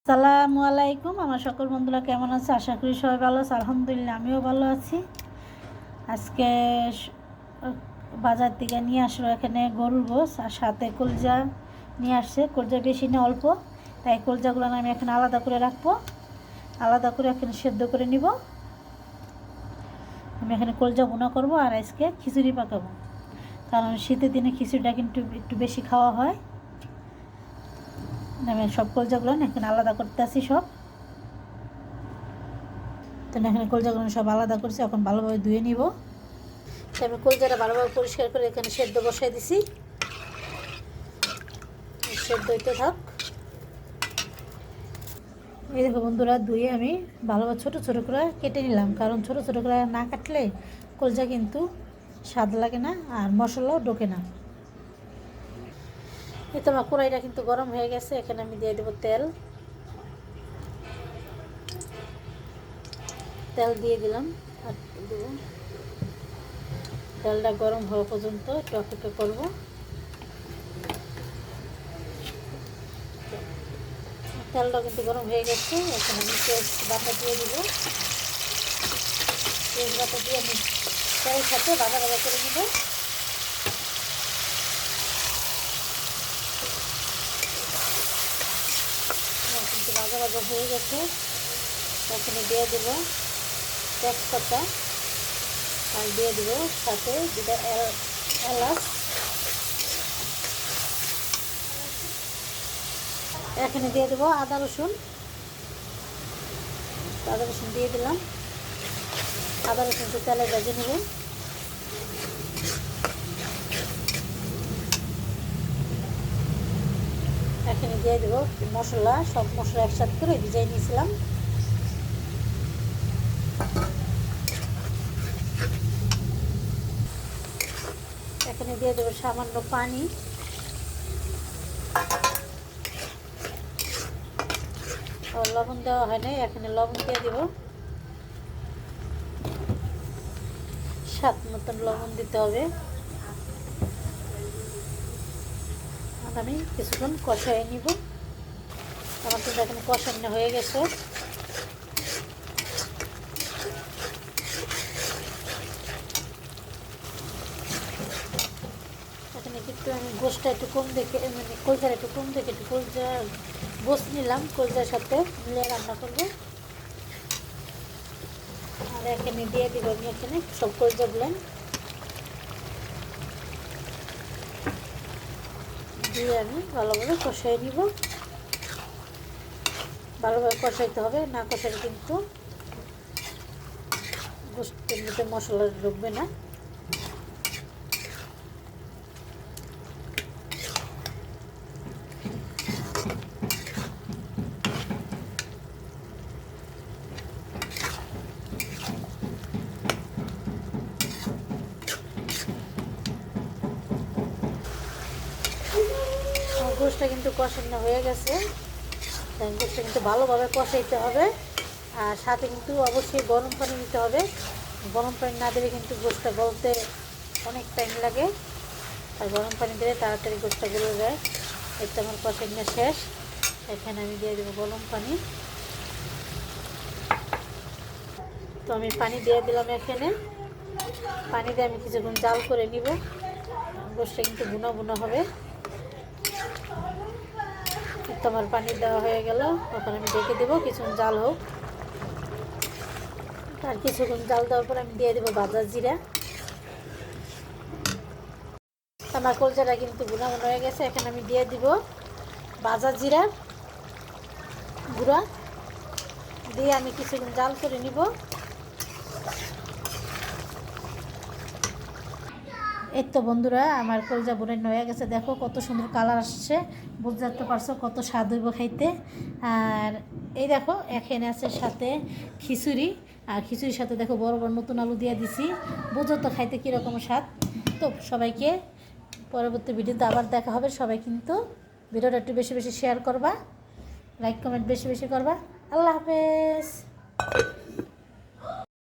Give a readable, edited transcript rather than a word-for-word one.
আসসালামু আলাইকুম। আমার সকল বন্ধুরা কেমন আছে? আশা করি সবাই ভালো আছে। আলহামদুলিল্লাহ আমিও ভালো আছি। আজকে বাজার থেকে নিয়ে আসলো এখানে গরুর গোশ আর সাথে কলজা নিয়ে আসছে। কলজা বেশি না অল্প, তাই কলজাগুলো আমি এখানে আলাদা করে রাখবো, আলাদা করে এখানে সেদ্ধ করে নিব। আমি এখানে কলজা ভুনা করব আর আজকে খিচুড়ি পাকাবো, কারণ শীতের দিনে খিচুড়িটা কিন্তু একটু বেশি খাওয়া হয়। আমি সব কলজাগুলো এখানে আলাদা করতে আসি সব। তো এখানে কলজাগুলো সব আলাদা করছি, এখন ভালোভাবে ধুয়ে নিব। তো আমি কলজাটা ভালোভাবে পরিষ্কার করে এখানে সেদ্ধ বসাই দিছি, সেদ্ধ হইতে থাক। এই দেখো বন্ধুরা, ধুয়ে আমি ভালোভাবে ছোটো ছোটো করে কেটে নিলাম, কারণ ছোটো ছোটো করে না কাটলে কলজা কিন্তু স্বাদ লাগে না আর মশলাও ঢোকে না। এই তো আমার কড়াইটা কিন্তু গরম হয়ে গেছে, এখানে আমি দিয়ে দেবো তেল। তেল দিয়ে দিলাম আর দেবো। তেলটা গরম হওয়া পর্যন্ত একটু অপেক্ষা করবো। তেলটা কিন্তু গরম হয়ে গেছে, এখন আমি পেঁয়াজ বাটা দিয়ে দিব। পেঁয়াজ বাটা দিয়ে আমি তেলের সাথে ভাজা ভাজা করে দিব। কিন্তু ভাজা ভাজা হয়ে গেছে, এখানে দিয়ে দেবো তেজপাতা আর দিয়ে দেবো সাথে দুটা এলাচ। এখানে দিয়ে দেবো আদা রসুন দিয়ে দিলাম। আদা রসুনটা তেলে ভেজে নেব। এখানে দিয়ে দেবো মশলা, সব মশলা একসাথে করে ভিজিয়ে নিয়েছিলাম। এখানে দিয়ে দেবো সামান্য পানি। লবণ দেওয়া হয় না, এখানে লবণ দিয়ে দেবো। স্বাদ মতন লবণ দিতে হবে। আর আমি কিছুক্ষণ কষাই নিব। আমার কিন্তু এখন কষানো হয়ে গেছে। এখানে কিন্তু আমি গোশটা একটু কম দেখে, মানে কলজার একটু কম দেখে একটু কলজা গোশ নিলাম, কলজার সাথে মিলিয়ে রান্না করবো। আর এখানে দিয়ে দিব আমি এখানে সব কলজাগুলো দিয়ে আমি ভালোভাবে কষাই নিব। ভালোভাবে কষাইতে হবে, না কষাইলে কিন্তু গোশতের মধ্যে মশলা ঢুকবে না। গোশটা কিন্তু কষানো হয়ে গেছে, গোশটা কিন্তু ভালোভাবে কষাইতে হবে। আর সাথে কিন্তু অবশ্যই গরম পানি দিতে হবে। গরম পানি না দিলে কিন্তু গোশটা গলতে অনেক টাইম লাগে, আর গরম পানি দিলে তাড়াতাড়ি গোশটা গলে যায়। এতে আমার কষানো শেষ। এখানে আমি দিয়ে দেবো গরম পানি। তো আমি পানি দিয়ে দিলাম। এখানে পানি দিয়ে আমি কিছুক্ষণ জাল করে নিব। গোশটা কিন্তু ভুনা ভুনা হবে। তোমার পানি দেওয়া হয়ে গেল, তখন আমি ঢেকে দেবো কিছুক্ষণ জাল হোক। আর কিছুক্ষণ জাল দেওয়ার পর আমি দিয়ে দেবো ভাজা জিরা। আমার কলজাটা কিন্তু ভুনা ভুনা হয়ে গেছে, এখানে আমি দিয়ে দিব ভাজা জিরার গুঁড়া দিয়ে আমি কিছুক্ষণ জাল করে নিব। এই তো বন্ধুরা, আমার কলজা ভুনা হয়ে গেছে। দেখো কত সুন্দর কালার আসছে, বুঝতে পারছো কত স্বাদ হইব খাইতে। আর এই দেখো এখানে আছে সাথে খিচুড়ি, আর খিচুড়ির সাথে দেখো বড় বড় নতুন আলু দিয়ে দিছি। বুঝো তো খাইতে কীরকম স্বাদ। তো সবাইকে পরবর্তী ভিডিওতে আবার দেখা হবে। সবাই কিন্তু ভিডিওটা একটু বেশি বেশি শেয়ার করবা, লাইক কমেন্ট বেশি বেশি করবা। আল্লাহ হাফেজ।